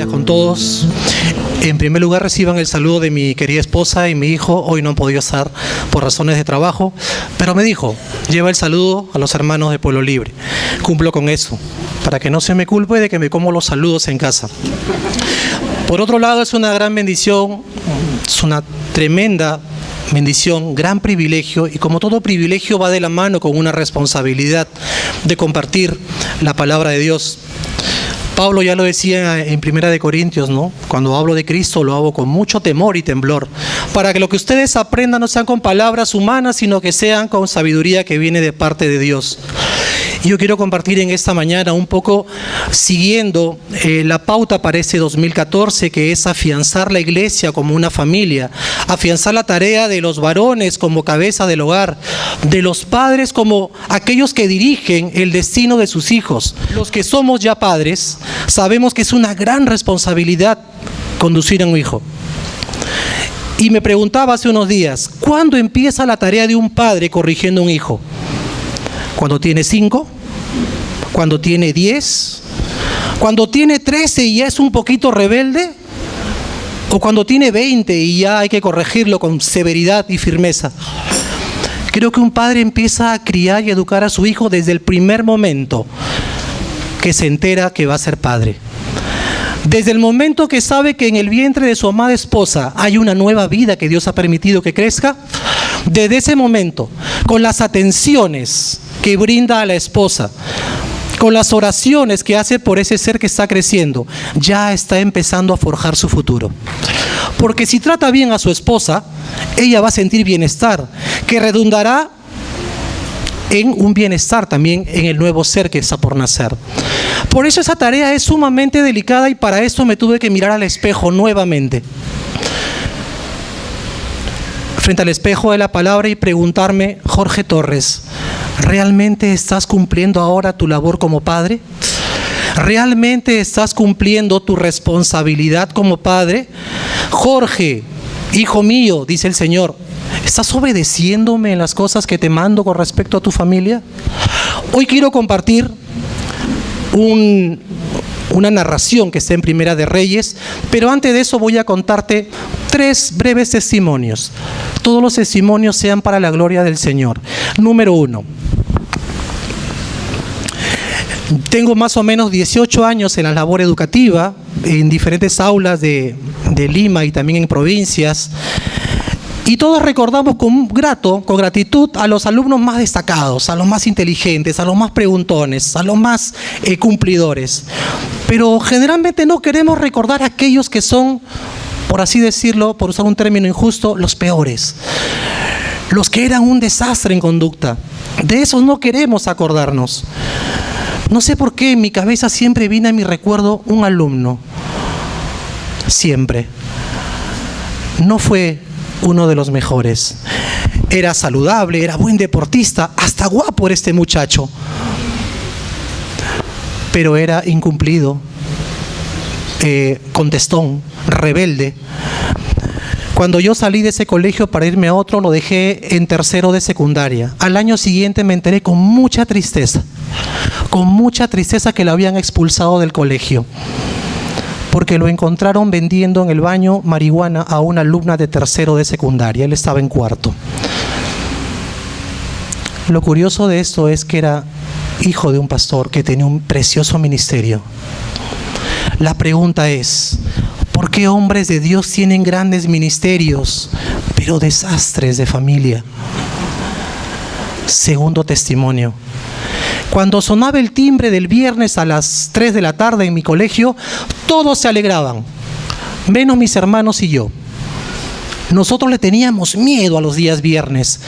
días con todos. En primer lugar, reciban el saludo de mi querida esposa y mi hijo. Hoy no han podido estar por razones de trabajo, pero me dijo, lleva el saludo a los hermanos de Pueblo Libre. Cumplo con eso, para que no se me culpe de que me como los saludos en casa. Por otro lado, es una gran bendición, es una tremenda bendición, gran privilegio, y como todo privilegio va de la mano con una responsabilidad de compartir la palabra de Dios. Pablo ya lo decía en 1 Corintios, ¿no? Cuando hablo de Cristo lo hago con mucho temor y temblor, para que lo que ustedes aprendan no sean con palabras humanas, sino que sean con sabiduría que viene de parte de Dios. Y yo quiero compartir en esta mañana un poco siguiendo la pauta para este 2014, que es afianzar la iglesia como una familia, afianzar la tarea de los varones como cabeza del hogar, de los padres como aquellos que dirigen el destino de sus hijos. Los que somos ya padres sabemos que es una gran responsabilidad conducir a un hijo. Y me preguntaba hace unos días, ¿cuándo empieza la tarea de un padre corrigiendo a un hijo? ¿Cuando tiene 5? ¿Cuando tiene 10? ¿Cuando tiene 13 y ya es un poquito rebelde? ¿O cuando tiene 20 y ya hay que corregirlo con severidad y firmeza? Creo que un padre empieza a criar y educar a su hijo desde el primer momento que se entera que va a ser padre. Desde el momento que sabe que en el vientre de su amada esposa hay una nueva vida que Dios ha permitido que crezca, desde ese momento, con las atenciones que brinda a la esposa, con las oraciones que hace por ese ser que está creciendo, ya está empezando a forjar su futuro. Porque si trata bien a su esposa, ella va a sentir bienestar, que redundará en un bienestar también en el nuevo ser que está por nacer. Por eso esa tarea es sumamente delicada y para esto me tuve que mirar al espejo nuevamente. Frente al espejo de la palabra y preguntarme, Jorge Torres, ¿realmente estás cumpliendo ahora tu labor como padre? ¿Realmente estás cumpliendo tu responsabilidad como padre? Jorge, hijo mío, dice el Señor, ¿estás obedeciéndome en las cosas que te mando con respecto a tu familia? Hoy quiero compartir una narración que está en Primera de Reyes, pero antes de eso voy a contarte 3 breves testimonios. Todos los testimonios sean para la gloria del Señor. Número 1. Tengo más o menos 18 años en la labor educativa, en diferentes aulas de Lima y también en provincias. Y todos recordamos con gratitud a los alumnos más destacados, a los más inteligentes, a los más preguntones, a los más cumplidores. Pero generalmente no queremos recordar a aquellos que son, por así decirlo, por usar un término injusto, los peores. Los que eran un desastre en conducta. De esos no queremos acordarnos. No sé por qué en mi cabeza siempre viene a mi recuerdo un alumno. Siempre. No fue uno de los mejores. Era saludable, era buen deportista, hasta guapo era este muchacho. Pero era incumplido, contestón, rebelde. Cuando yo salí de ese colegio para irme a otro, lo dejé en tercero de secundaria. Al año siguiente me enteré con mucha tristeza que lo habían expulsado del colegio, porque lo encontraron vendiendo en el baño marihuana a una alumna de tercero de secundaria. Él estaba en cuarto. Lo curioso de esto es que era hijo de un pastor que tenía un precioso ministerio. La pregunta es, ¿por qué hombres de Dios tienen grandes ministerios, pero desastres de familia? Segundo testimonio. Cuando sonaba el timbre del viernes a las 3 de la tarde en mi colegio, todos se alegraban, menos mis hermanos y yo. Nosotros le teníamos miedo a los días viernes,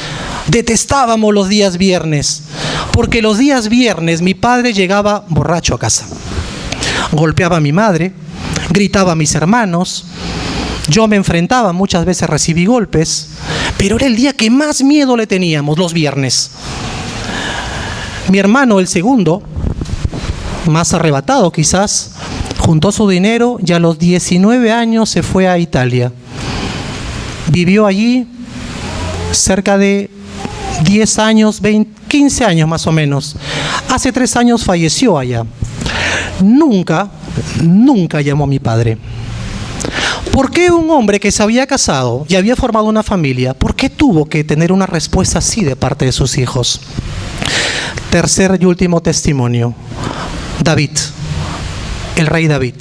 detestábamos los días viernes, porque los días viernes mi padre llegaba borracho a casa, golpeaba a mi madre, gritaba a mis hermanos, yo me enfrentaba, muchas veces recibí golpes, pero era el día que más miedo le teníamos, los viernes. Mi hermano, el segundo, más arrebatado quizás, juntó su dinero y a los 19 años se fue a Italia. Vivió allí cerca de 10 años, 15 años más o menos. Hace 3 años falleció allá. nunca llamó a mi padre. ¿Por qué un hombre que se había casado y había formado una familia, por qué tuvo que tener una respuesta así de parte de sus hijos? Tercer y último testimonio. David, el rey David.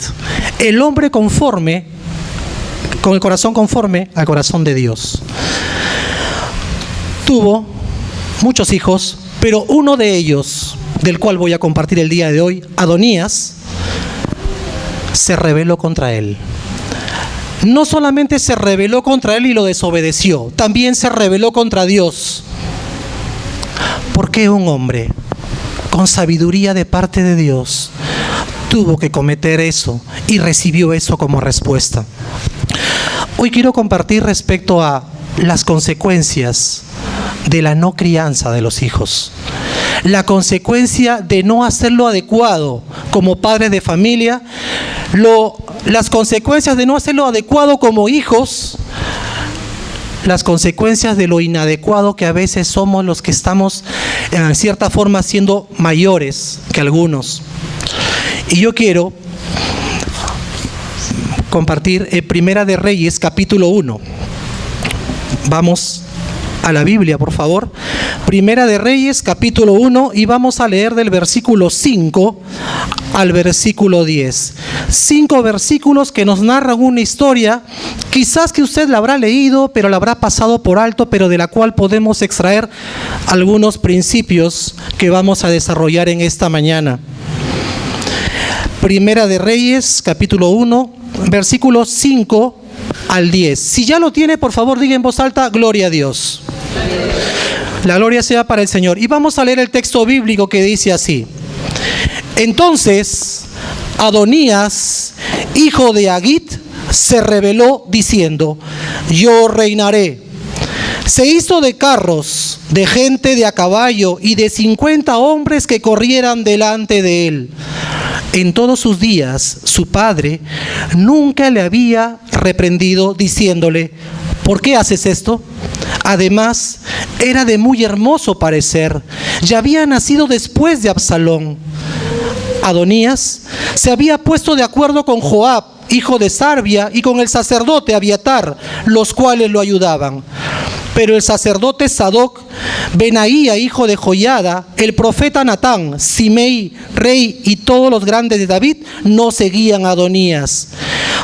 El hombre conforme, con el corazón conforme al corazón de Dios. Tuvo muchos hijos, pero uno de ellos, del cual voy a compartir el día de hoy, Adonías, se rebeló contra él. No solamente se rebeló contra él y lo desobedeció, también se rebeló contra Dios. ¿Por qué un hombre con sabiduría de parte de Dios tuvo que cometer eso y recibió eso como respuesta? Hoy quiero compartir respecto a las consecuencias de la no crianza de los hijos. La consecuencia de no hacer lo adecuado como padres de familia, las consecuencias de no hacer lo adecuado como hijos, las consecuencias de lo inadecuado que a veces somos los que estamos en cierta forma siendo mayores que algunos. Y yo quiero compartir en Primera de Reyes, capítulo 1. Vamos a la Biblia, por favor. Primera de Reyes, capítulo 1, y vamos a leer del versículo 5 al versículo 10. 5 versículos que nos narran una historia, quizás que usted la habrá leído, pero la habrá pasado por alto, pero de la cual podemos extraer algunos principios que vamos a desarrollar en esta mañana. Primera de Reyes, capítulo 1, versículos 5 al 10. Si ya lo tiene, por favor, diga en voz alta, gloria a Dios. La gloria sea para el Señor. Y vamos a leer el texto bíblico que dice así. Entonces, Adonías, hijo de Agit, se rebeló diciendo, yo reinaré. Se hizo de carros, de gente de a caballo y de 50 hombres que corrieran delante de él. En todos sus días, su padre nunca le había reprendido diciéndole, ¿por qué haces esto? Además, era de muy hermoso parecer, ya había nacido después de Absalón. Adonías se había puesto de acuerdo con Joab, hijo de Sarvia, y con el sacerdote Abiatar, los cuales lo ayudaban. Pero el sacerdote Sadoc, Benaía, hijo de Joiada, el profeta Natán, Simei, rey, y todos los grandes de David, no seguían a Adonías.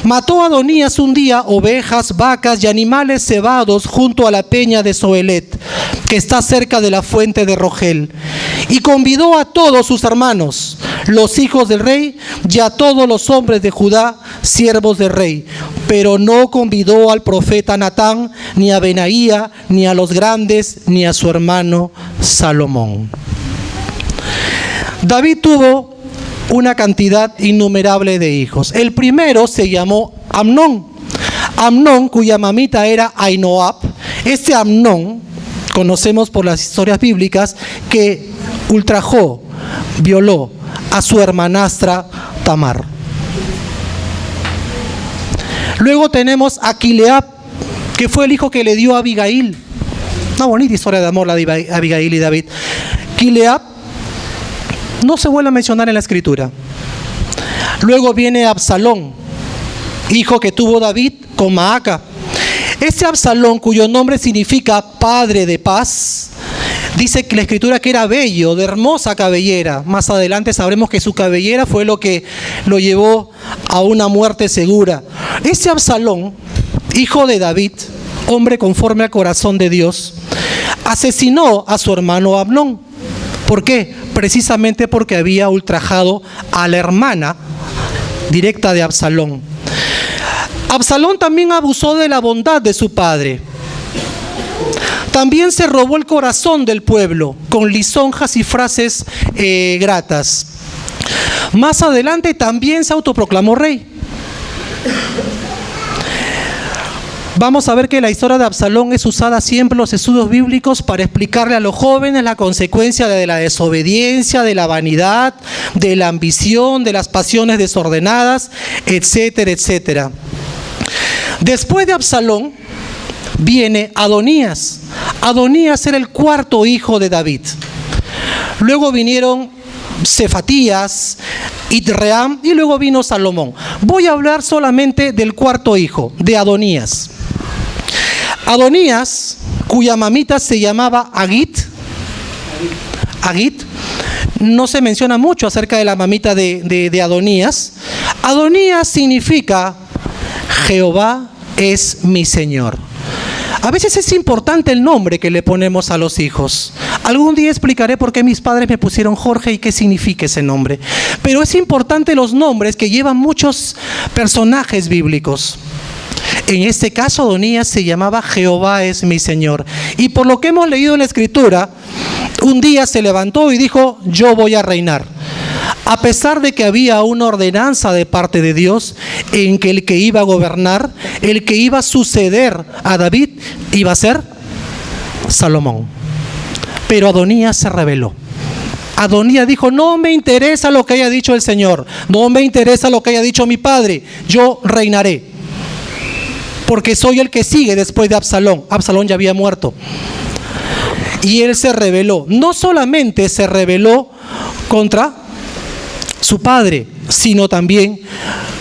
Mató a Adonías un día ovejas, vacas y animales cebados junto a la peña de Zoelet, que está cerca de la fuente de Rogel, y convidó a todos sus hermanos, los hijos del rey, y a todos los hombres de Judá, siervos del rey, pero no convidó al profeta Natán, ni a Benaía, ni a los grandes, ni a su hermano Salomón. David tuvo una cantidad innumerable de hijos. El primero se llamó Amnón. Amnón, cuya mamita era Ainoab. Este Amnón, conocemos por las historias bíblicas, que ultrajó, violó a su hermanastra Tamar. Luego tenemos a Kileab, que fue el hijo que le dio a Abigail. Una bonita historia de amor la de Abigail y David. Kileab no se vuelve a mencionar en la escritura. Luego viene Absalón, hijo que tuvo David con Maaca. Este Absalón, cuyo nombre significa padre de paz, dice que la escritura que era bello, de hermosa cabellera. Más adelante sabremos que su cabellera fue lo que lo llevó a una muerte segura. Este Absalón, hijo de David, hombre conforme al corazón de Dios, asesinó a su hermano Amnón. ¿Por qué? Precisamente porque había ultrajado a la hermana directa de Absalón. Absalón también abusó de la bondad de su padre. También se robó el corazón del pueblo con lisonjas y frases gratas. Más adelante también se autoproclamó rey. Vamos a ver que la historia de Absalón es usada siempre en los estudios bíblicos para explicarle a los jóvenes la consecuencia de la desobediencia, de la vanidad, de la ambición, de las pasiones desordenadas, etcétera, etcétera. Después de Absalón viene Adonías. Adonías era el cuarto hijo de David. Luego vinieron Cefatías, Itream, y luego vino Salomón. Voy a hablar solamente del cuarto hijo, de Adonías. Adonías, cuya mamita se llamaba Agit, no se menciona mucho acerca de la mamita de Adonías. Adonías significa Jehová es mi Señor. A veces es importante el nombre que le ponemos a los hijos. Algún día explicaré por qué mis padres me pusieron Jorge y qué significa ese nombre. Pero es importante los nombres que llevan muchos personajes bíblicos. En este caso, Adonías se llamaba Jehová es mi Señor. Y por lo que hemos leído en la Escritura, un día se levantó y dijo, yo voy a reinar. A pesar de que había una ordenanza de parte de Dios en que el que iba a gobernar, el que iba a suceder a David, iba a ser Salomón. Pero Adonías se rebeló. Adonías dijo, no me interesa lo que haya dicho el Señor, no me interesa lo que haya dicho mi padre, yo reinaré. Porque soy el que sigue después de Absalón. Absalón ya había muerto. Y él se rebeló. No solamente se rebeló contra su padre, sino también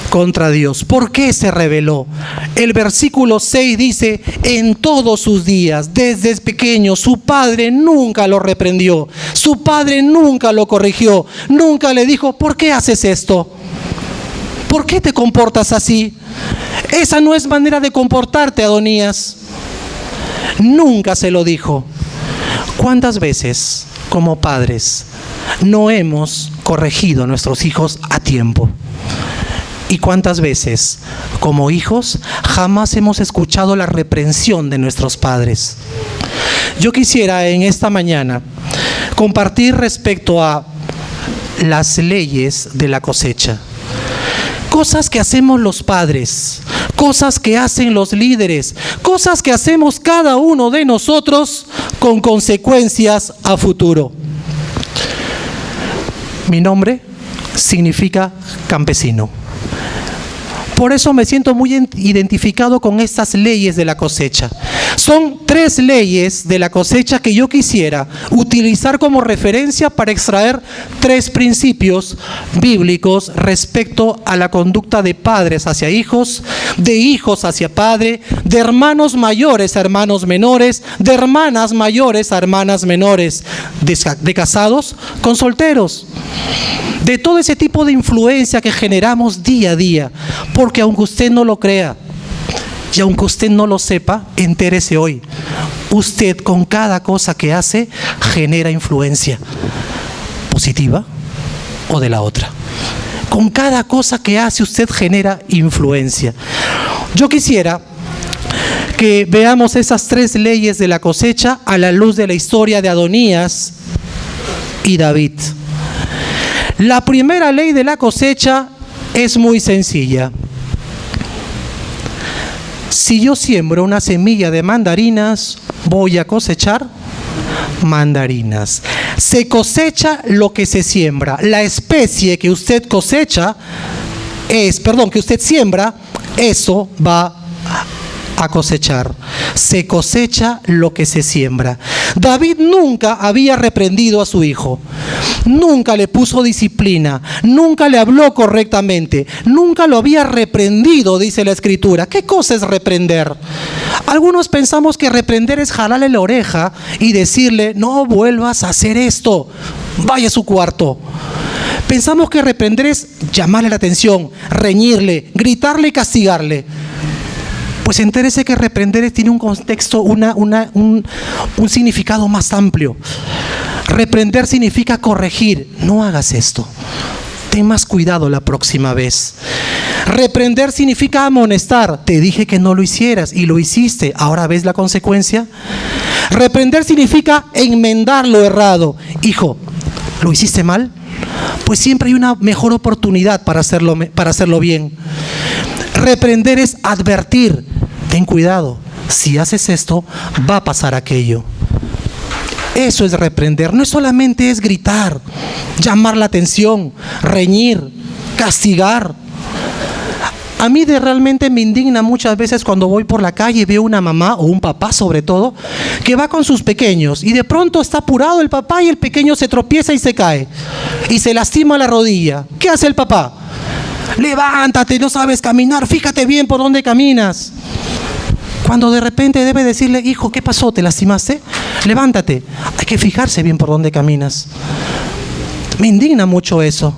contra Dios. ¿Por qué se rebeló? El versículo 6 dice, en todos sus días, desde pequeño, su padre nunca lo reprendió, su padre nunca lo corrigió, nunca le dijo, ¿por qué haces esto? ¿Por qué te comportas así? Esa no es manera de comportarte, Adonías. Nunca se lo dijo. ¿Cuántas veces, como padres, no hemos corregido a nuestros hijos a tiempo? ¿Y cuántas veces, como hijos, jamás hemos escuchado la reprensión de nuestros padres? Yo quisiera en esta mañana compartir respecto a las leyes de la cosecha. Cosas que hacemos los padres, cosas que hacen los líderes, cosas que hacemos cada uno de nosotros con consecuencias a futuro. Mi nombre significa campesino. Por eso me siento muy identificado con estas leyes de la cosecha. Son 3 leyes de la cosecha que yo quisiera utilizar como referencia para extraer 3 principios bíblicos respecto a la conducta de padres hacia hijos, de hijos hacia padre, de hermanos mayores a hermanos menores, de hermanas mayores a hermanas menores, de casados con solteros. De todo ese tipo de influencia que generamos día a día. Porque aunque usted no lo crea y aunque usted no lo sepa, entérese hoy. Usted con cada cosa que hace genera influencia positiva o de la otra. Con cada cosa que hace usted genera influencia. Yo quisiera que veamos esas 3 leyes de la cosecha a la luz de la historia de Adonías y David. La primera ley de la cosecha es muy sencilla. Si yo siembro una semilla de mandarinas, voy a cosechar mandarinas. Se cosecha lo que se siembra. La especie que usted que usted siembra, eso va a cosechar. Se cosecha lo que se siembra. David nunca había reprendido a su hijo, nunca le puso disciplina, nunca le habló correctamente, nunca lo había reprendido, dice la Escritura. ¿Qué cosa es reprender? Algunos pensamos que reprender es jalarle la oreja y decirle, no vuelvas a hacer esto, vaya a su cuarto. Pensamos que reprender es llamarle la atención, reñirle, gritarle y castigarle. Pues entérese que reprender tiene un contexto, un significado más amplio. Reprender significa corregir. No hagas esto. Ten más cuidado la próxima vez. Reprender significa amonestar. Te dije que no lo hicieras y lo hiciste. ¿Ahora ves la consecuencia? Reprender significa enmendar lo errado. Hijo, ¿lo hiciste mal? Pues siempre hay una mejor oportunidad para hacerlo bien. Reprender es advertir. Ten cuidado, si haces esto, va a pasar aquello. Eso es reprender. No solamente es gritar, llamar la atención, reñir, castigar. A mí realmente me indigna muchas veces cuando voy por la calle y veo una mamá o un papá sobre todo que va con sus pequeños y de pronto está apurado el papá y el pequeño se tropieza y se cae y se lastima la rodilla. ¿Qué hace el papá? Levántate, no sabes caminar, fíjate bien por dónde caminas. Cuando de repente debe decirle, hijo, ¿qué pasó? ¿Te lastimaste? Levántate. Hay que fijarse bien por dónde caminas. Me indigna mucho eso.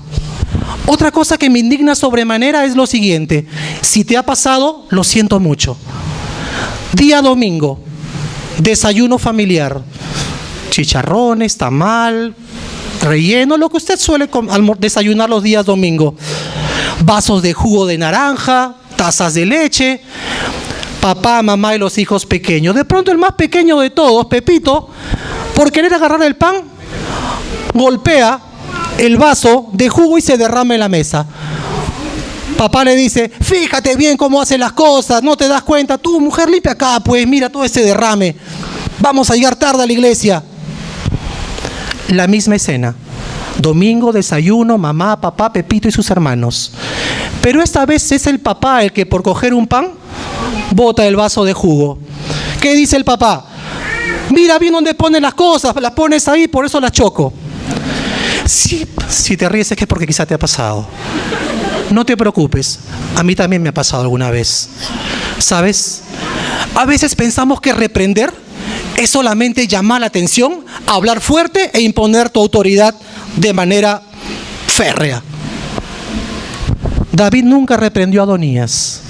Otra cosa que me indigna sobremanera es lo siguiente. Si te ha pasado, lo siento mucho. Día domingo, desayuno familiar. Chicharrones, tamal, relleno, lo que usted suele desayunar los días domingo. Vasos de jugo de naranja, tazas de leche, papá, mamá y los hijos pequeños. De pronto el más pequeño de todos, Pepito, por querer agarrar el pan, golpea el vaso de jugo y se derrama en la mesa. Papá le dice, fíjate bien cómo hace las cosas, no te das cuenta. Tú, mujer, limpia acá, pues, mira todo ese derrame. Vamos a llegar tarde a la iglesia. La misma escena. Domingo, desayuno, mamá, papá, Pepito y sus hermanos. Pero esta vez es el papá el que por coger un pan bota el vaso de jugo. ¿Qué dice el papá? Mira bien dónde ponen las cosas, las pones ahí, por eso las choco. Si te ríes es que es porque quizá te ha pasado. No te preocupes, a mí también me ha pasado alguna vez. ¿Sabes? A veces pensamos que reprender es solamente llamar la atención, hablar fuerte e imponer tu autoridad de manera férrea. David nunca reprendió a Adonías.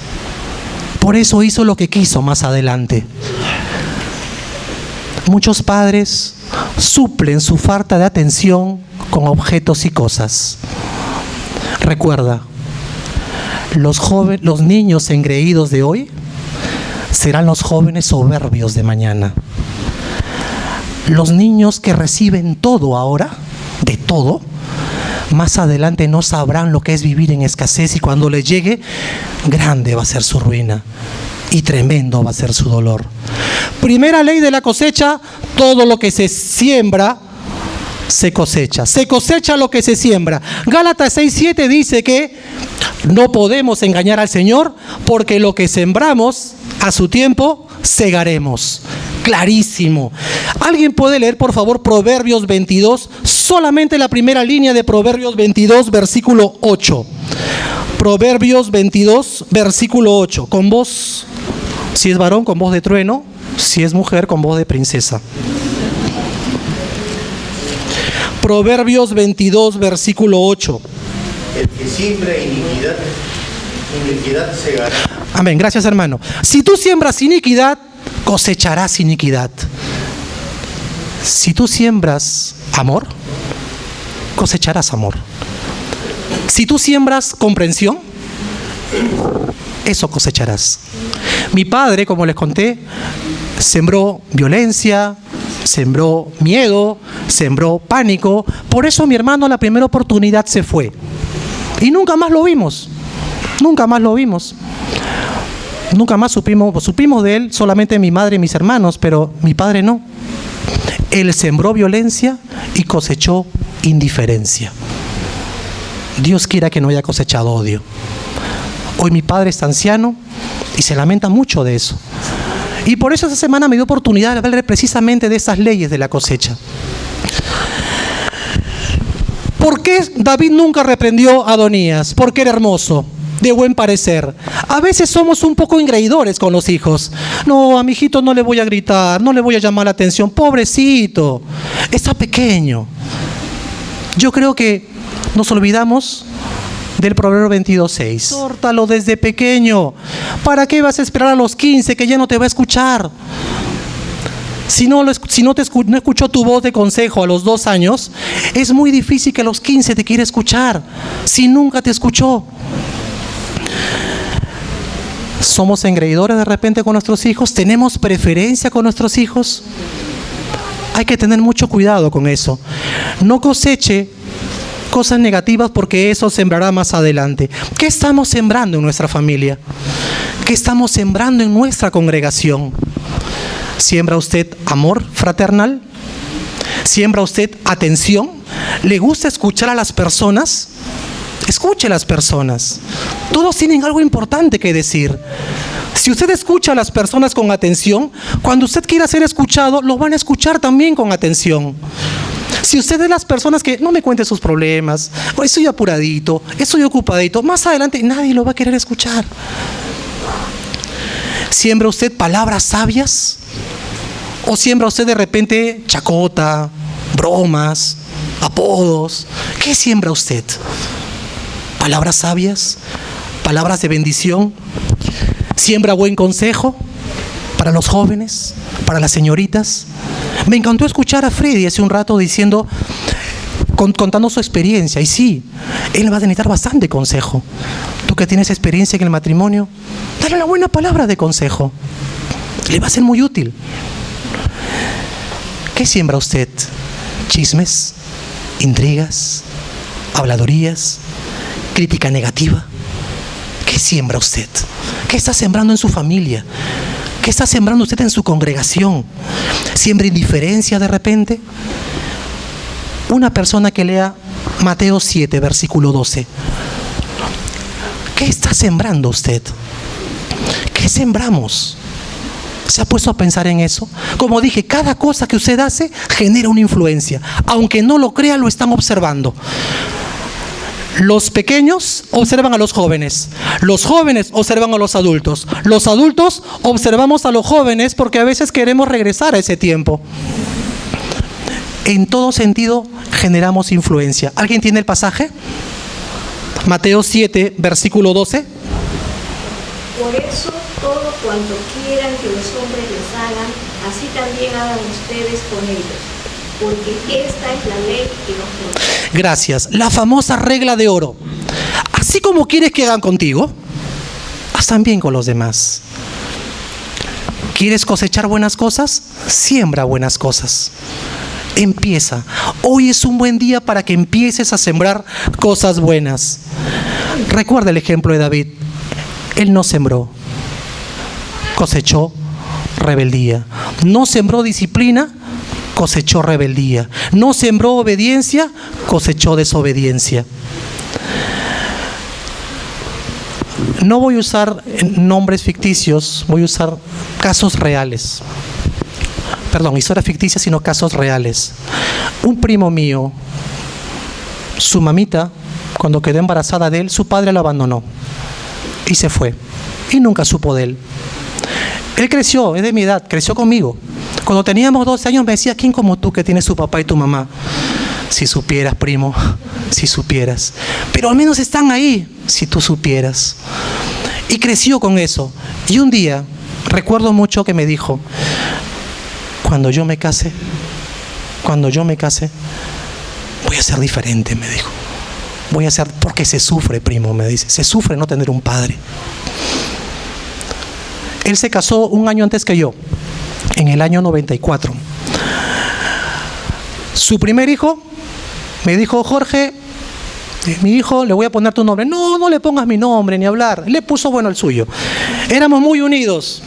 Por eso hizo lo que quiso más adelante. Muchos padres suplen su falta de atención con objetos y cosas. Recuerda, los niños engreídos de hoy serán los jóvenes soberbios de mañana. Los niños que reciben todo ahora, de todo, más adelante no sabrán lo que es vivir en escasez y cuando les llegue, grande va a ser su ruina y tremendo va a ser su dolor. Primera ley de la cosecha, todo lo que se siembra, se cosecha. Se cosecha lo que se siembra. Gálatas 6:7 dice que no podemos engañar al Señor porque lo que sembramos a su tiempo segaremos. Clarísimo. ¿Alguien puede leer, por favor, Proverbios 22? Solamente la primera línea de Proverbios 22, versículo 8. Proverbios 22, versículo 8. Con voz, si es varón, con voz de trueno. Si es mujer, con voz de princesa. Proverbios 22, versículo 8. El que siembra iniquidad, iniquidad segará. Amén, gracias hermano. Si tú siembras iniquidad, cosecharás iniquidad. Si tú siembras amor, cosecharás amor. Si tú siembras comprensión, eso cosecharás. Mi padre, como les conté, sembró violencia, sembró miedo, sembró pánico. Por eso mi hermano a la primera oportunidad se fue. Y nunca más lo vimos. Nunca más lo vimos. Nunca más supimos de él, solamente mi madre y mis hermanos, pero mi padre no. Él sembró violencia y cosechó indiferencia. Dios quiera que no haya cosechado odio. Hoy mi padre está anciano y se lamenta mucho de eso. Y por eso esta semana me dio oportunidad de hablar precisamente de esas leyes de la cosecha. ¿Por qué David nunca reprendió a Adonías? Porque era hermoso, de buen parecer. A veces somos un poco engreidores con los hijos. No, a mi hijito no le voy a gritar, no le voy a llamar la atención. Pobrecito, está pequeño. Yo creo que nos olvidamos del Proverbio 22:6. Exhórtalo desde pequeño. ¿Para qué vas a esperar a los 15 que ya no te va a escuchar? Si no escuchó tu voz de consejo a los 2 años, es muy difícil que a los 15 te quiera escuchar, si nunca te escuchó. ¿Somos engreidores de repente con nuestros hijos? ¿Tenemos preferencia con nuestros hijos? Hay que tener mucho cuidado con eso. No coseche cosas negativas porque eso sembrará más adelante. ¿Qué estamos sembrando en nuestra familia? ¿Qué estamos sembrando en nuestra congregación? ¿Siembra usted amor fraternal? ¿Siembra usted atención? ¿Le gusta escuchar a las personas? Escuche a las personas. Todos tienen algo importante que decir. Si usted escucha a las personas con atención, cuando usted quiera ser escuchado, lo van a escuchar también con atención. Si usted es de las personas que no me cuente sus problemas, o estoy apuradito, estoy ocupadito, más adelante nadie lo va a querer escuchar. ¿Siembra usted palabras sabias? ¿O siembra usted de repente chacota, bromas, apodos? ¿Qué siembra usted? ¿Palabras sabias? ¿Palabras de bendición? ¿Siembra buen consejo para los jóvenes, para las señoritas? Me encantó escuchar a Freddy hace un rato diciendo, contando su experiencia. Y sí, él va a necesitar bastante consejo. Tú que tienes experiencia en el matrimonio, dale una buena palabra de consejo. Le va a ser muy útil. ¿Qué siembra usted? ¿Chismes? ¿Intrigas? ¿Habladurías? ¿Crítica negativa? ¿Qué siembra usted? ¿Qué está sembrando en su familia? ¿Qué está sembrando usted en su congregación? ¿Siembra indiferencia de repente? Una persona que lea Mateo 7, versículo 12. ¿Qué está sembrando usted? ¿Qué sembramos? ¿Se ha puesto a pensar en eso? Como dije, cada cosa que usted hace genera una influencia. Aunque no lo crea, lo están observando. Los pequeños observan a los jóvenes observan a los adultos observamos a los jóvenes porque a veces queremos regresar a ese tiempo. En todo sentido generamos influencia. ¿Alguien tiene el pasaje? Mateo 7, versículo 12. Por eso todo cuanto quieran que los hombres les hagan, así también hagan ustedes con ellos, porque esta es la ley y los profetas. Gracias. La famosa regla de oro. Así como quieres que hagan contigo, haz también con los demás. ¿Quieres cosechar buenas cosas? Siembra buenas cosas. Empieza. Hoy es un buen día para que empieces a sembrar cosas buenas. Recuerda el ejemplo de David. Él no sembró, cosechó rebeldía. No sembró disciplina, cosechó rebeldía. No sembró obediencia, cosechó desobediencia. No voy a usar nombres ficticios, voy a usar casos reales. Perdón, historias ficticias, sino casos reales. Un primo mío, su mamita, cuando quedó embarazada de él, su padre lo abandonó y se fue. Y nunca supo de él. Él creció, es de mi edad, creció conmigo. Cuando teníamos 12 años me decía, ¿quién como tú que tienes tu papá y tu mamá? Si supieras, primo, si supieras. Pero al menos están ahí, si tú supieras. Y creció con eso. Y un día, recuerdo mucho que me dijo, cuando yo me case, voy a ser diferente, me dijo. Voy a ser, porque se sufre, primo, me dice. Se sufre no tener un padre. Él se casó un año antes que yo, en el año 94. Su primer hijo me dijo, Jorge, mi hijo, le voy a poner tu nombre. No, no le pongas mi nombre, ni hablar. Le puso, bueno, el suyo. Éramos muy unidos.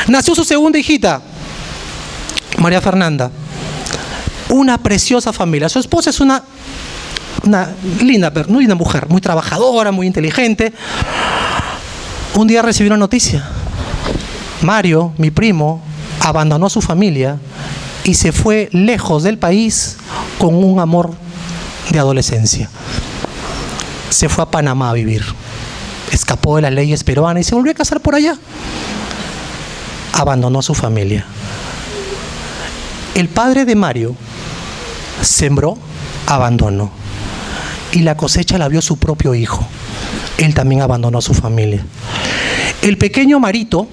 Nació su segunda hijita, María Fernanda. Una preciosa familia. Su esposa es una linda mujer, muy trabajadora, muy inteligente. Un día recibí una noticia. Mario, mi primo, abandonó a su familia y se fue lejos del país con un amor de adolescencia. Se fue a Panamá a vivir. Escapó de las leyes peruanas y se volvió a casar por allá. Abandonó a su familia. El padre de Mario sembró, abandonó. Y la cosecha la vio su propio hijo. Él también abandonó a su familia. El pequeño Marito,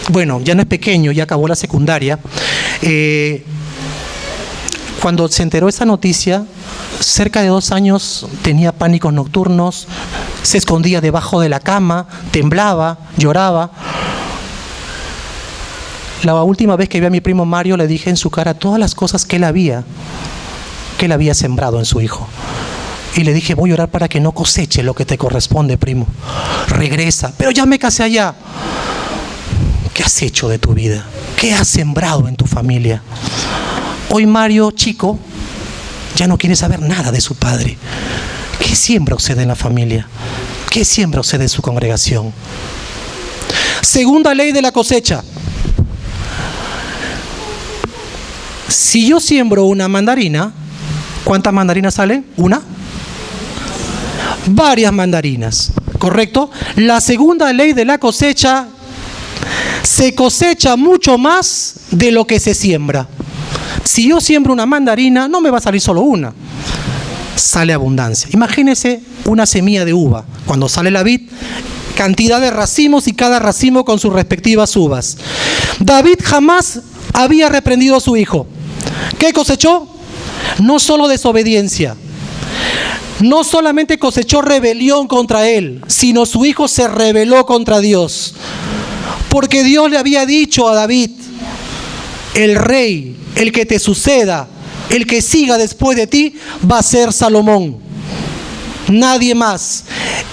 bueno, ya no es pequeño, ya acabó la secundaria. Cuando se enteró esta noticia, cerca de 2 años tenía pánicos nocturnos, se escondía debajo de la cama, temblaba, lloraba. La última vez que vi a mi primo Mario le dije en su cara todas las cosas que él había sembrado en su hijo. Y le dije, voy a orar para que no coseche lo que te corresponde, primo. Regresa. Pero ya me casé allá. ¿Qué has hecho de tu vida? ¿Qué has sembrado en tu familia? Hoy Mario, chico, ya no quiere saber nada de su padre. ¿Qué siembra usted en la familia? ¿Qué siembra usted en su congregación? Segunda ley de la cosecha. Si yo siembro una mandarina, ¿cuántas mandarinas salen? ¿Una? Varias mandarinas, ¿correcto? La segunda ley de la cosecha: se cosecha mucho más de lo que se siembra. Si yo siembro una mandarina, no me va a salir solo una, sale abundancia. Imagínese una semilla de uva. Cuando sale la vid, cantidad de racimos y cada racimo con sus respectivas uvas. David jamás había reprendido a su hijo. ¿Qué cosechó? No solo desobediencia, no solamente cosechó rebelión contra él, sino su hijo se rebeló contra Dios. Porque Dios le había dicho a David: el rey, el que te suceda, el que siga después de ti, va a ser Salomón. Nadie más.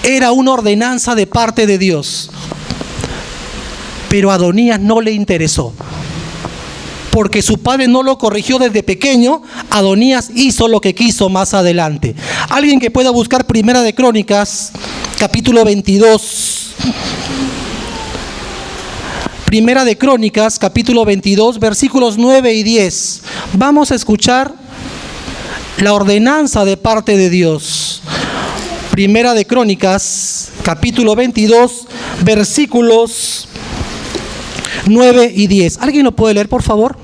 Era una ordenanza de parte de Dios. Pero a Adonías no le interesó. Porque su padre no lo corrigió desde pequeño, Adonías hizo lo que quiso más adelante. Alguien que pueda buscar Primera de Crónicas, capítulo 22. Primera de Crónicas, capítulo 22, versículos 9 y 10. Vamos a escuchar la ordenanza de parte de Dios. Primera de Crónicas, capítulo 22, versículos 9 y 10. ¿Alguien lo puede leer, por favor?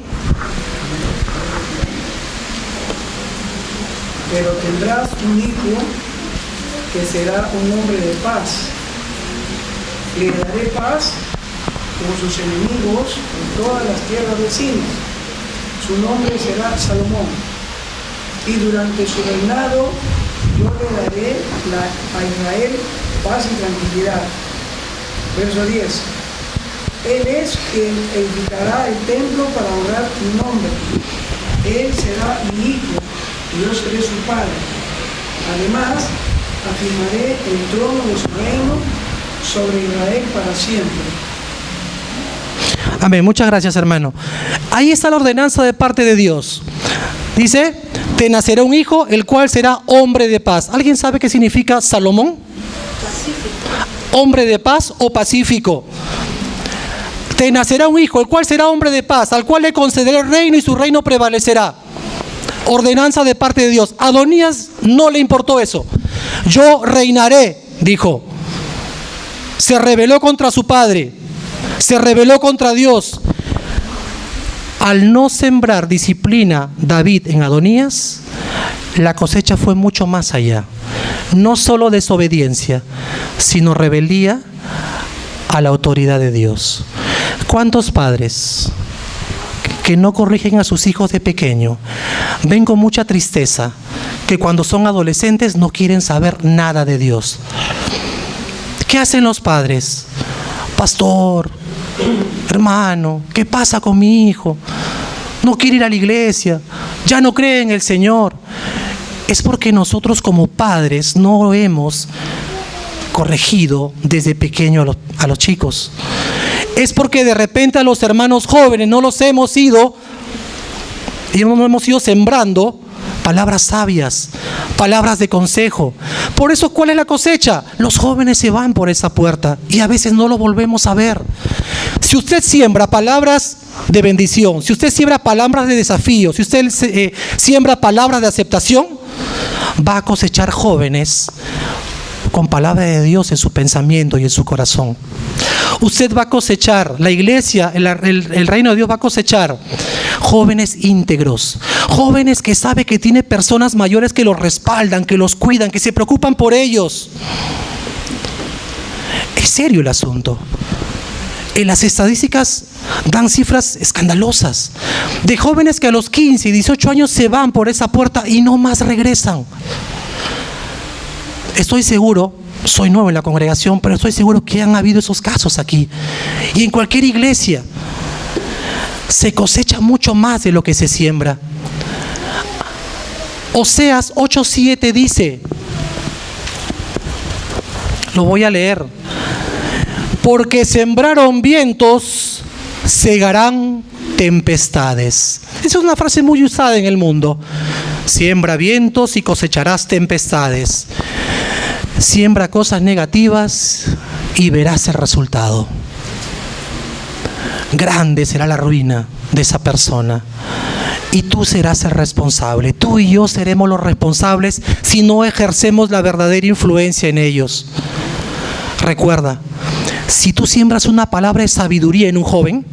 Pero tendrás un hijo que será un hombre de paz. Le daré paz con sus enemigos en todas las tierras vecinas. Su nombre será Salomón. Y durante su reinado yo le daré a Israel paz y tranquilidad. Verso 10. Él es quien edificará el templo para honrar mi nombre. Él será mi hijo y yo seré su padre. Además, afirmaré el trono de su reino sobre Israel para siempre. Amén. Muchas gracias, hermano. Ahí está la ordenanza de parte de Dios. Dice: te nacerá un hijo, el cual será hombre de paz. ¿Alguien sabe qué significa Salomón? Pacífico. Hombre de paz o pacífico. Te nacerá un hijo, el cual será hombre de paz, al cual le concederé el reino y su reino prevalecerá. Ordenanza de parte de Dios. A Adonías no le importó eso. Yo reinaré, dijo. Se rebeló contra su padre, se rebeló contra Dios. Al no sembrar disciplina David en Adonías, la cosecha fue mucho más allá. No solo desobediencia, sino rebeldía a la autoridad de Dios. ¿Cuántos padres que no corrigen a sus hijos de pequeño ven con mucha tristeza que cuando son adolescentes no quieren saber nada de Dios? ¿Qué hacen los padres? Pastor, hermano, ¿qué pasa con mi hijo? No quiere ir a la iglesia, ya no cree en el Señor. Es porque nosotros como padres no hemos corregido desde pequeño a los chicos. Es porque de repente a los hermanos jóvenes no los hemos ido sembrando palabras sabias, palabras de consejo. Por eso, ¿cuál es la cosecha? Los jóvenes se van por esa puerta y a veces no lo volvemos a ver. Si usted siembra palabras de bendición, si usted siembra palabras de desafío, si usted siembra palabras de aceptación, va a cosechar jóvenes con palabra de Dios en su pensamiento y en su corazón. Usted va a cosechar, la iglesia, el reino de Dios va a cosechar jóvenes íntegros, jóvenes que saben que tiene personas mayores que los respaldan, que los cuidan, que se preocupan por ellos. Es serio el asunto. En las estadísticas dan cifras escandalosas de jóvenes que a los 15 y 18 años se van por esa puerta y no más regresan. Estoy seguro, soy nuevo en la congregación, pero estoy seguro que han habido esos casos aquí. Y en cualquier iglesia se cosecha mucho más de lo que se siembra. Oseas 8:7 dice, lo voy a leer: porque sembraron vientos, segarán tempestades. Esa es una frase muy usada en el mundo. Siembra vientos y cosecharás tempestades. Siembra cosas negativas y verás el resultado. Grande será la ruina de esa persona. Y tú serás el responsable. Tú y yo seremos los responsables si no ejercemos la verdadera influencia en ellos. Recuerda, si tú siembras una palabra de sabiduría en un joven,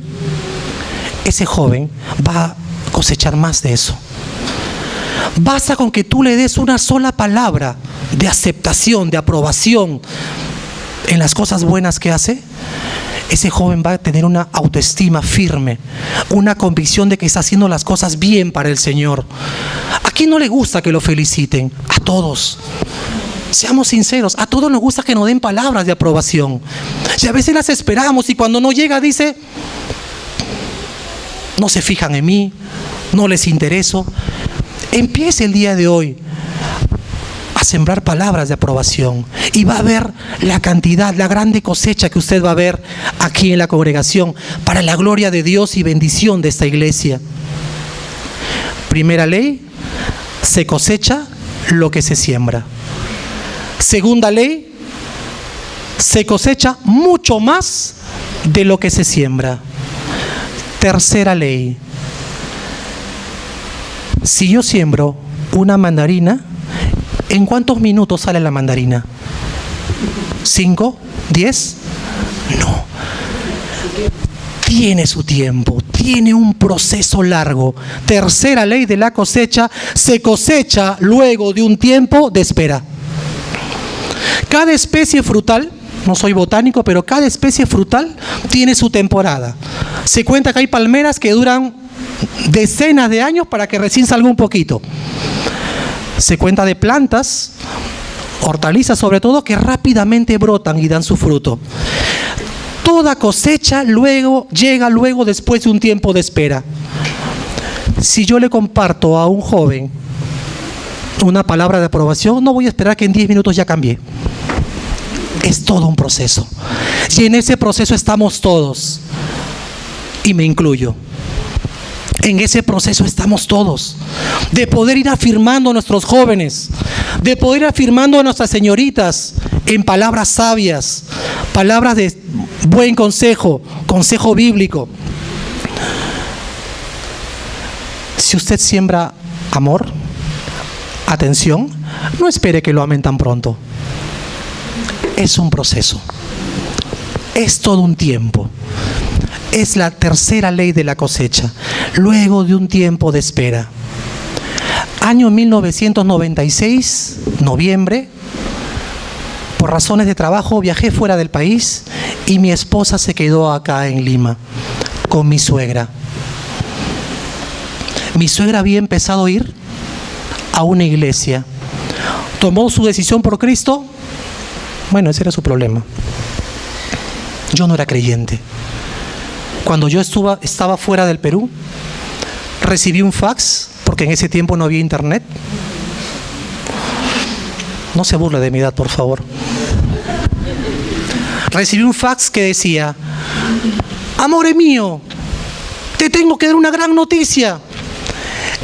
ese joven va a cosechar más de eso. Basta con que tú le des una sola palabra de aceptación, de aprobación en las cosas buenas que hace. Ese joven va a tener una autoestima firme, una convicción de que está haciendo las cosas bien para el Señor. ¿A quién no le gusta que lo feliciten? A todos. Seamos sinceros, a todos nos gusta que nos den palabras de aprobación. Y a veces las esperamos y cuando no llega dice, no se fijan en mí, no les intereso. Empiece el día de hoy a sembrar palabras de aprobación y va a ver la cantidad, la grande cosecha que usted va a ver aquí en la congregación para la gloria de Dios y bendición de esta iglesia. Primera ley, se cosecha lo que se siembra. Segunda ley, se cosecha mucho más de lo que se siembra. Tercera ley, si yo siembro una mandarina, ¿en cuántos minutos sale la mandarina? ¿5? ¿10? No. Tiene su tiempo, tiene un proceso largo. Tercera ley de la cosecha, se cosecha luego de un tiempo de espera. Cada especie frutal, no soy botánico, pero cada especie frutal tiene su temporada. Se cuenta que hay palmeras que duran decenas de años para que recién salga un poquito. Se cuenta de plantas, hortalizas sobre todo, que rápidamente brotan y dan su fruto. Toda cosecha llega luego después de un tiempo de espera. Si yo le comparto a un joven una palabra de aprobación, no voy a esperar que en 10 minutos ya cambie. Es todo un proceso. Y en ese proceso estamos todos. Y me incluyo. En ese proceso estamos todos, de poder ir afirmando a nuestros jóvenes, de poder ir afirmando a nuestras señoritas en palabras sabias, palabras de buen consejo, consejo bíblico. Si usted siembra amor, atención, no espere que lo amen tan pronto. Es un proceso, es todo un tiempo. Es la tercera ley de la cosecha, luego de un tiempo de espera. Año 1996, noviembre, por razones de trabajo viajé fuera del país y mi esposa se quedó acá en Lima con mi suegra. Mi suegra había empezado a ir a una iglesia. ¿Tomó su decisión por Cristo? Bueno, ese era su problema. Yo no era creyente. Cuando yo estaba fuera del Perú, recibí un fax, porque en ese tiempo no había internet. No se burle de mi edad, por favor. Recibí un fax que decía: amore mío, te tengo que dar una gran noticia.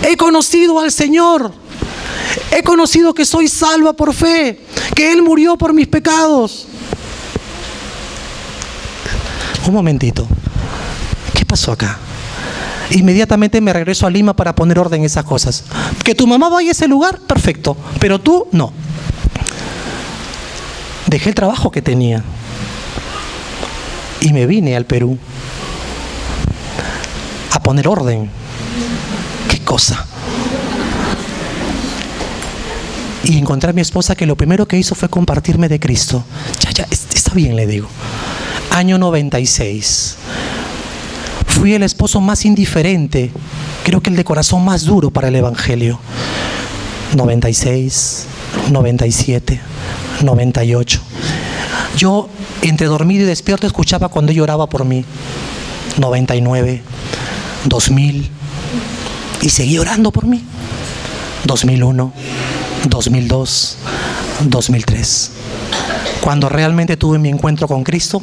He conocido al Señor. He conocido que soy salva por fe, que Él murió por mis pecados. Un momentito. ¿Qué pasó acá? Inmediatamente me regreso a Lima para poner orden en esas cosas. Que tu mamá vaya a ese lugar, perfecto, pero tú no. Dejé el trabajo que tenía y me vine al Perú a poner orden. ¿Qué cosa? Y encontré a mi esposa que lo primero que hizo fue compartirme de Cristo. Ya, está bien, le digo. Año 96. Fui el esposo más indiferente, creo que el de corazón más duro para el Evangelio. 96, 97, 98. Yo, entre dormido y despierto, escuchaba cuando ella oraba por mí. 99, 2000, y seguí orando por mí. 2001, 2002, 2003. Cuando realmente tuve mi encuentro con Cristo,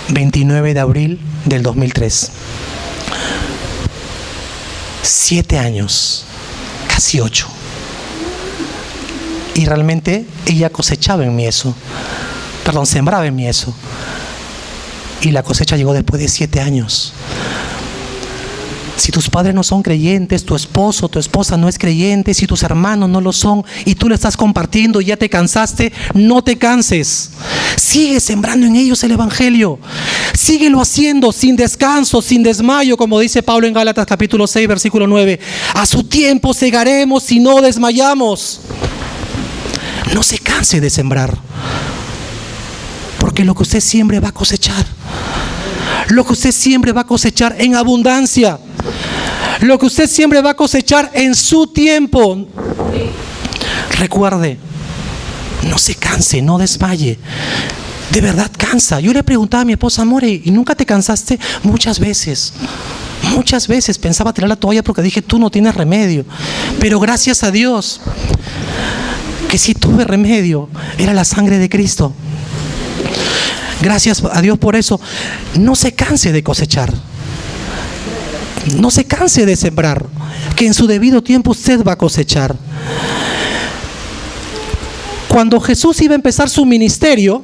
29 de abril del 2003. 7 años, casi 8. Y realmente ella cosechaba en mí eso. Sembraba en mí eso. Y la cosecha llegó después de 7 años. Si tus padres no son creyentes, tu esposo, tu esposa no es creyente, si tus hermanos no lo son y tú lo estás compartiendo y ya te cansaste, no te canses. Sigue sembrando en ellos el evangelio. Síguelo haciendo sin descanso, sin desmayo, como dice Pablo en Gálatas capítulo 6, versículo 9. A su tiempo segaremos y no desmayamos. No se canse de sembrar, porque lo que usted siembre va a cosechar. Lo que usted siembre va a cosechar en abundancia. Lo que usted siempre va a cosechar en su tiempo. Recuerde, no se canse, no desmaye. De verdad cansa. Yo le preguntaba a mi esposa, amor, ¿y nunca te cansaste? Muchas veces pensaba tirar la toalla porque dije, tú no tienes remedio. Pero gracias a Dios que sí tuve remedio. Era la sangre de Cristo. Gracias a Dios por eso. No se canse de cosechar. No se canse de sembrar, que en su debido tiempo usted va a cosechar. Cuando Jesús iba a empezar su ministerio,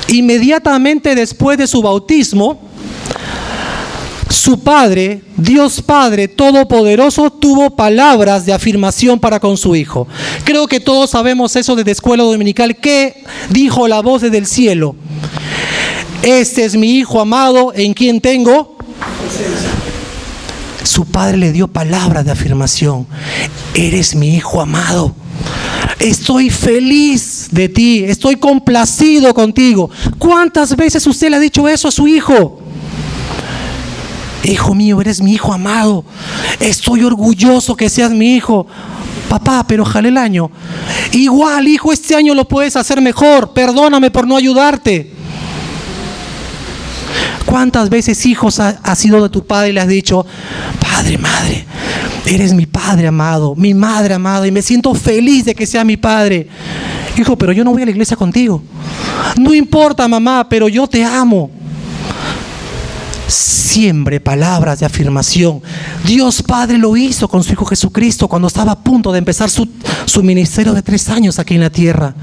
inmediatamente después de su bautismo, su Padre, Dios Padre Todopoderoso, tuvo palabras de afirmación para con su Hijo. Creo que todos sabemos eso desde escuela dominical. ¿Qué dijo la voz desde el cielo? Este es mi Hijo amado, en quien tengo. Su Padre le dio palabras de afirmación. Eres mi Hijo amado. Estoy feliz de ti. Estoy complacido contigo. ¿Cuántas veces usted le ha dicho eso a su hijo? Hijo mío, eres mi Hijo amado. Estoy orgulloso que seas mi hijo. Papá, pero jale el año. Igual, hijo, este año lo puedes hacer mejor. Perdóname por no ayudarte. ¿Cuántas veces, hijos, has sido de tu padre y le has dicho, padre, madre, eres mi padre amado, mi madre amada, y me siento feliz de que sea mi padre? Hijo, pero yo no voy a la iglesia contigo. No importa, mamá, pero yo te amo. Siembre palabras de afirmación. Dios Padre lo hizo con su Hijo Jesucristo cuando estaba a punto de empezar su ministerio de 3 años aquí en la tierra.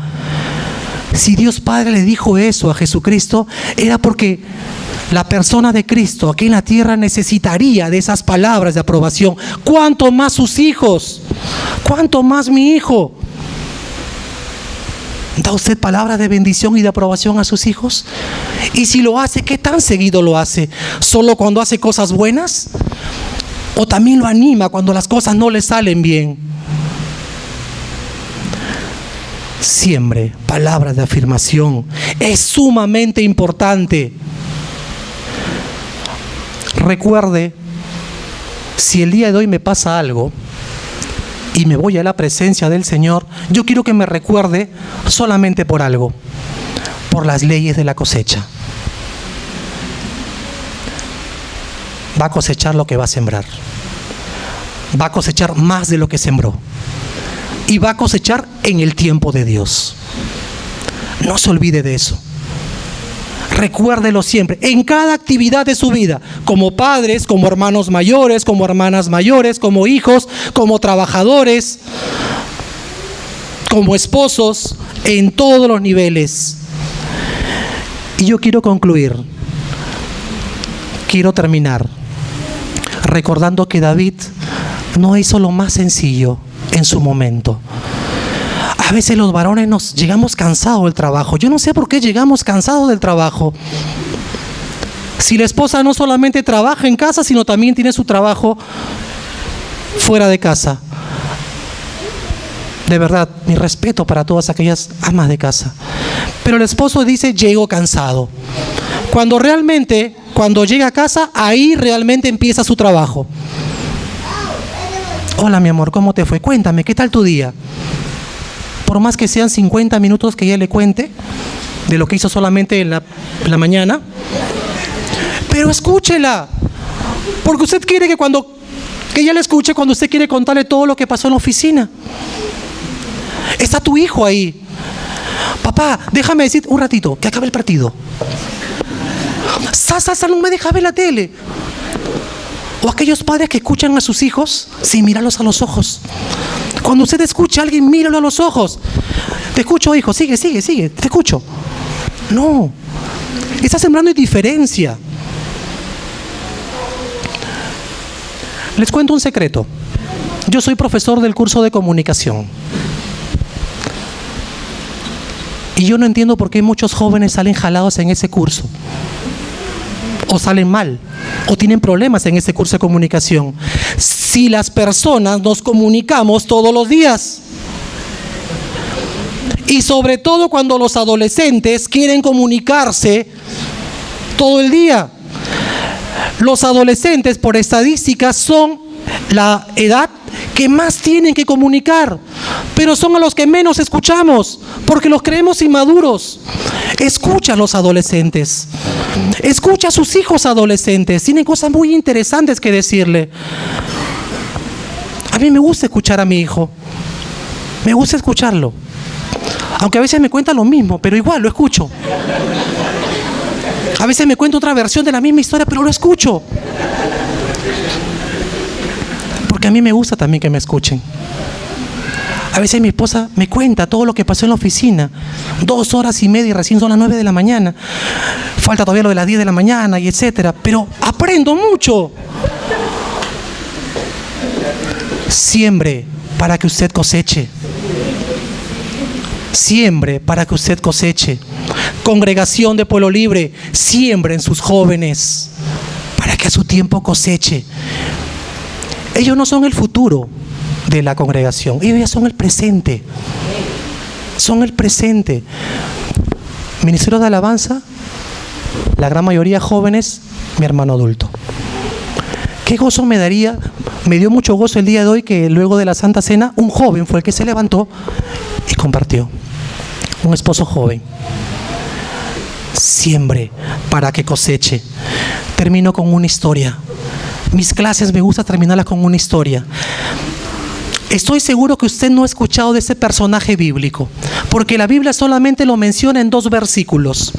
Si Dios Padre le dijo eso a Jesucristo, era porque la persona de Cristo aquí en la tierra necesitaría de esas palabras de aprobación. ¿Cuánto más sus hijos? ¿Cuánto más mi hijo? ¿Da usted palabras de bendición y de aprobación a sus hijos? Y si lo hace, ¿qué tan seguido lo hace? ¿Solo cuando hace cosas buenas? ¿O también lo anima cuando las cosas no le salen bien? Siembre palabras de afirmación. Es sumamente importante. Recuerde, si el día de hoy me pasa algo y me voy a la presencia del Señor, yo quiero que me recuerde solamente por algo, por las leyes de la cosecha. Va a cosechar lo que va a sembrar. Va a cosechar más de lo que sembró. Y va a cosechar en el tiempo de Dios. No se olvide de eso. Recuérdelo siempre, en cada actividad de su vida, como padres, como hermanos mayores, como hermanas mayores, como hijos, como trabajadores, como esposos, en todos los niveles. Y yo quiero concluir, quiero terminar recordando que David no hizo lo más sencillo en su momento. A veces los varones nos llegamos cansados del trabajo. Yo no sé por qué llegamos cansados del trabajo. Si la esposa no solamente trabaja en casa, sino también tiene su trabajo fuera de casa. De verdad, mi respeto para todas aquellas amas de casa. Pero el esposo dice, llego cansado. Cuando llega a casa, ahí realmente empieza su trabajo. Hola, mi amor, ¿cómo te fue? Cuéntame, ¿qué tal tu día? Por más que sean 50 minutos que ella le cuente de lo que hizo solamente en la mañana, pero escúchela, porque usted quiere que ella le escuche cuando usted quiere contarle todo lo que pasó en la oficina. Está tu hijo ahí. Papá, déjame decir un ratito, que acabe el partido. No me deja ver la tele. O aquellos padres que escuchan a sus hijos sin mirarlos a los ojos. Cuando usted escucha a alguien, míralo a los ojos. Te escucho, hijo, sigue, te escucho. No, está sembrando indiferencia. Les cuento un secreto. Yo soy profesor del curso de comunicación. Y yo no entiendo por qué muchos jóvenes salen jalados en ese curso. O salen mal, o tienen problemas en ese curso de comunicación. Si las personas nos comunicamos todos los días. Y sobre todo cuando los adolescentes quieren comunicarse todo el día. Los adolescentes, por estadísticas, son la edad que más tienen que comunicar, pero son a los que menos escuchamos, porque los creemos inmaduros. Escucha a los adolescentes, escucha a sus hijos adolescentes, tienen cosas muy interesantes que decirle. A mí me gusta escuchar a mi hijo, me gusta escucharlo, aunque a veces me cuenta lo mismo, pero igual lo escucho. A veces me cuenta otra versión de la misma historia, pero lo escucho. Porque a mí me gusta también que me escuchen. A veces mi esposa me cuenta todo lo que pasó en la oficina. 2 horas y media y recién son las 9 de la mañana. Falta todavía lo de las 10 de la mañana y etcétera. Pero aprendo mucho. Siembre para que usted coseche. Siembre para que usted coseche. Congregación de Pueblo Libre, siembre en sus jóvenes para que a su tiempo coseche. Ellos no son el futuro de la congregación, ellos ya son el presente. Son el presente. Ministerio de Alabanza, la gran mayoría jóvenes, mi hermano adulto. Qué gozo me daría, me dio mucho gozo el día de hoy que luego de la Santa Cena, un joven fue el que se levantó y compartió. Un esposo joven. Siembre para que coseche. Termino con una historia. Mis clases me gusta terminarlas con una historia. Estoy seguro que usted no ha escuchado de ese personaje bíblico, porque la Biblia solamente lo menciona en 2 versículos.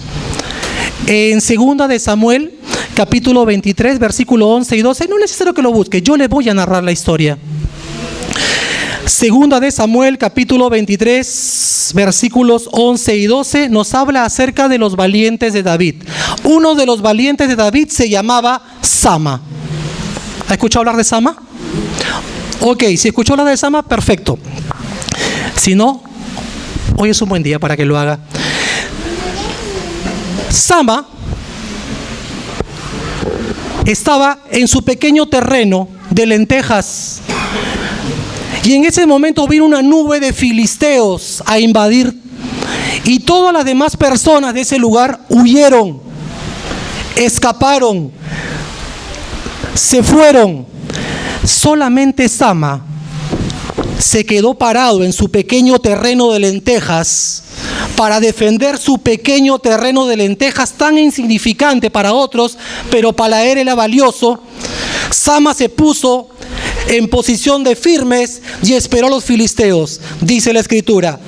En 2 de Samuel, capítulo 23, versículo 11 y 12, no es necesario que lo busque, yo le voy a narrar la historia. 2 de Samuel, capítulo 23, versículos 11 y 12, nos habla acerca de los valientes de David. Uno de los valientes de David se llamaba Sama. ¿Ha escuchado hablar de Sama? Ok, si escuchó hablar de Sama, perfecto. Si no, hoy es un buen día para que lo haga. Sama estaba en su pequeño terreno de lentejas. Y en ese momento vino una nube de filisteos a invadir. Y todas las demás personas de ese lugar huyeron, escaparon, se fueron. Solamente Sama se quedó parado en su pequeño terreno de lentejas para defender su pequeño terreno de lentejas tan insignificante para otros, pero para él era valioso. Sama se puso en posición de firmes y esperó a los filisteos, dice la escritura.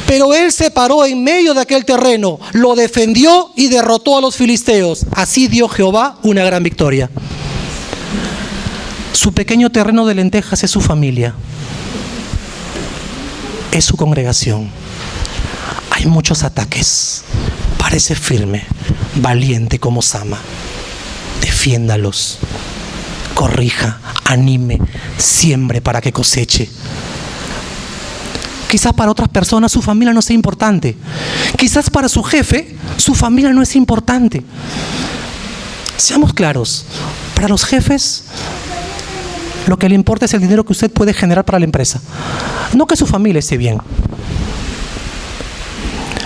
Pero él se paró en medio de aquel terreno, lo defendió y derrotó a los filisteos. Así dio Jehová una gran victoria. Su pequeño terreno de lentejas es su familia, es su congregación. Hay muchos ataques. Parece firme, valiente como Sama. Defiéndalos, corrija, anime, siembre para que coseche. Quizás para otras personas su familia no sea importante. Quizás para su jefe su familia no es importante. Seamos claros, para los jefes lo que le importa es el dinero que usted puede generar para la empresa, no que su familia esté bien.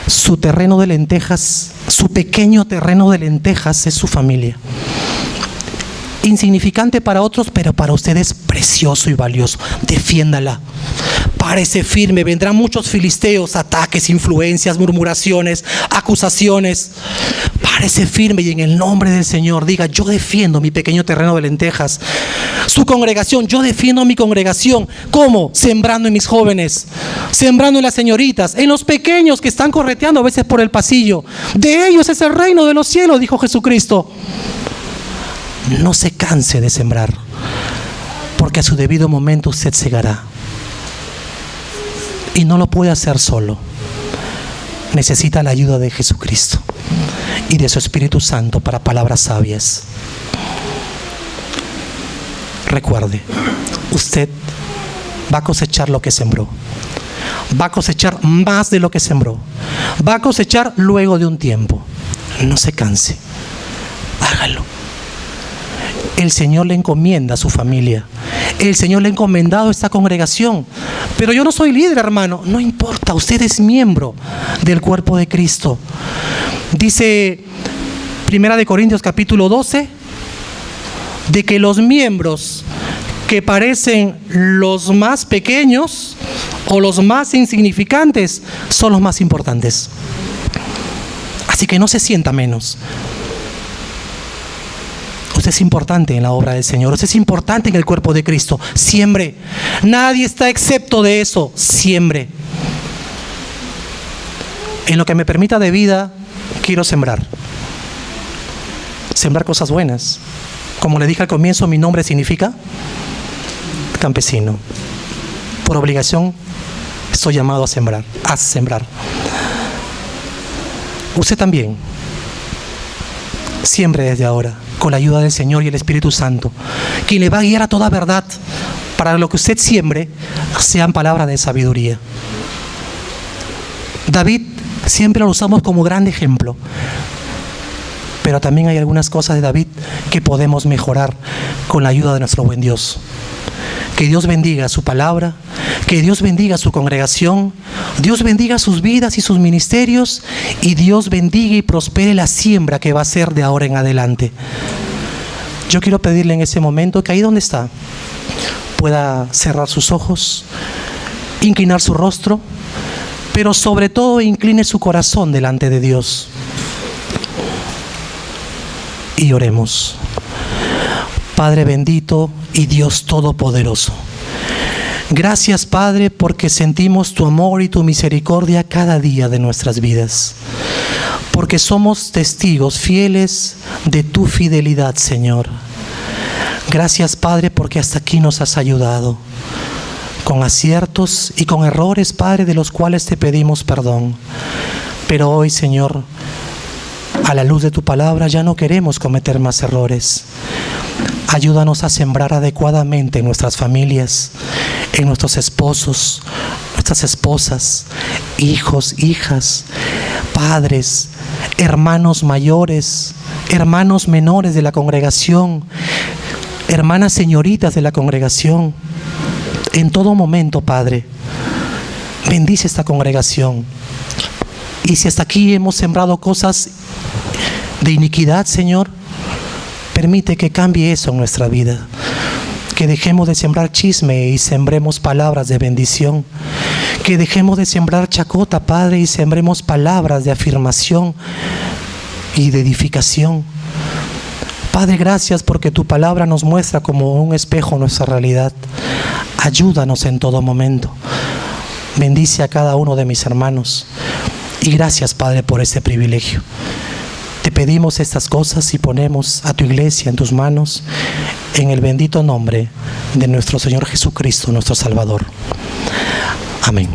Su terreno de lentejas, su pequeño terreno de lentejas es su familia. Insignificante para otros, pero para usted es precioso y valioso. Defiéndala. Párese firme. Vendrán muchos filisteos, ataques, influencias, murmuraciones, acusaciones. Párese firme y en el nombre del Señor diga: yo defiendo mi pequeño terreno de lentejas. Su congregación, yo defiendo mi congregación. ¿Cómo? Sembrando en mis jóvenes, sembrando en las señoritas, en los pequeños que están correteando a veces por el pasillo. De ellos es el reino de los cielos, dijo Jesucristo. No se canse de sembrar, porque a su debido momento usted segará. y no lo puede hacer solo. Necesita la ayuda de Jesucristo y de su Espíritu Santo para palabras sabias. Recuerde, usted va a cosechar lo que sembró. Va a cosechar más de lo que sembró. Va a cosechar luego de un tiempo. No se canse. Hágalo. El Señor le encomienda a su familia. El Señor le ha encomendado a esta congregación. Pero yo no soy líder, hermano. No importa, usted es miembro del cuerpo de Cristo. Dice 1 Corintios capítulo 12, de que los miembros que parecen los más pequeños o los más insignificantes son los más importantes. Así que no se sienta menos. Usted es importante en la obra del Señor. Usted es importante en el cuerpo de Cristo. Siembre. Nadie está excepto de eso. Siembre. En lo que me permita de vida, quiero sembrar. Sembrar cosas buenas. Como le dije al comienzo, mi nombre significa campesino. Por obligación, estoy llamado a sembrar. A sembrar. Usted también. Siembre desde ahora, con la ayuda del Señor y el Espíritu Santo, quien le va a guiar a toda verdad, para lo que usted siembre sean palabras de sabiduría. David siempre lo usamos como gran ejemplo, pero también hay algunas cosas de David que podemos mejorar con la ayuda de nuestro buen Dios. Que Dios bendiga su palabra, que Dios bendiga su congregación, Dios bendiga sus vidas y sus ministerios, y Dios bendiga y prospere la siembra que va a ser de ahora en adelante. Yo quiero pedirle en ese momento que ahí donde está pueda cerrar sus ojos, inclinar su rostro, pero sobre todo incline su corazón delante de Dios. Y oremos. Padre bendito y Dios todopoderoso, gracias, Padre, porque sentimos tu amor y tu misericordia cada día de nuestras vidas, porque somos testigos fieles de tu fidelidad, Señor. Gracias, Padre, porque hasta aquí nos has ayudado, con aciertos y con errores, Padre, de los cuales te pedimos perdón. Pero hoy, Señor, a la luz de tu palabra ya no queremos cometer más errores. Ayúdanos a sembrar adecuadamente en nuestras familias, en nuestros esposos, nuestras esposas, hijos, hijas, padres, hermanos mayores, hermanos menores de la congregación, hermanas señoritas de la congregación. En todo momento, Padre, bendice esta congregación. Y si hasta aquí hemos sembrado cosas de iniquidad, Señor, permite que cambie eso en nuestra vida. Que dejemos de sembrar chisme y sembremos palabras de bendición. Que dejemos de sembrar chacota, Padre, y sembremos palabras de afirmación y de edificación. Padre, gracias porque tu palabra nos muestra como un espejo nuestra realidad. Ayúdanos en todo momento. Bendice a cada uno de mis hermanos. Y gracias, Padre, por este privilegio. Te pedimos estas cosas y ponemos a tu iglesia en tus manos, en el bendito nombre de nuestro Señor Jesucristo, nuestro Salvador. Amén.